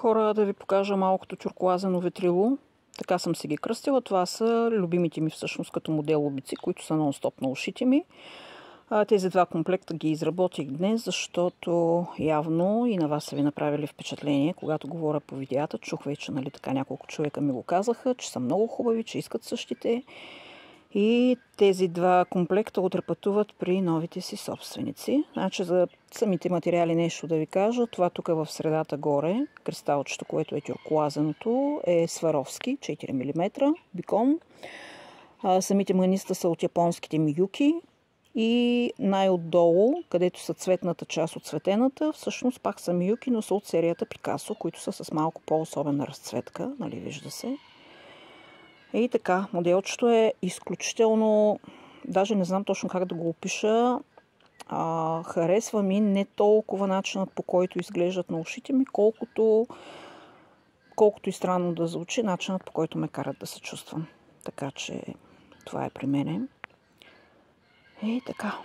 хора, да ви покажа малкото тюркоазено ветрило. Така съм си ги кръстила. Това са любимите ми всъщност като модел обици, които са нон-стоп на ушите ми. Тези два комплекта ги изработих днес, защото явно и на вас са ви направили впечатление, когато говоря по видеята. Чух вече, нали, така няколко човека ми го казаха, че са много хубави, че искат същите. И тези два комплекта отрепътуват при новите си собственици. Значи за самите материали нещо да ви кажа. Това тук в средата горе, кристалчето, което е тюркоазеното, е Сваровски, 4 мм, бикон. Самите маниста са от японските Миюки. И най-отдолу, където са цветната част от цветената, всъщност пак са Миюки, но са от серията Пикасо, които са с малко по-особена разцветка, нали, вижда се. И така, моделчето е изключително, даже не знам точно как да го опиша, харесва ми не толкова начинът, по който изглеждат на ушите ми, колкото и странно да звучи, начинът, по който ме карат да се чувствам. Така че това е при мене. И така.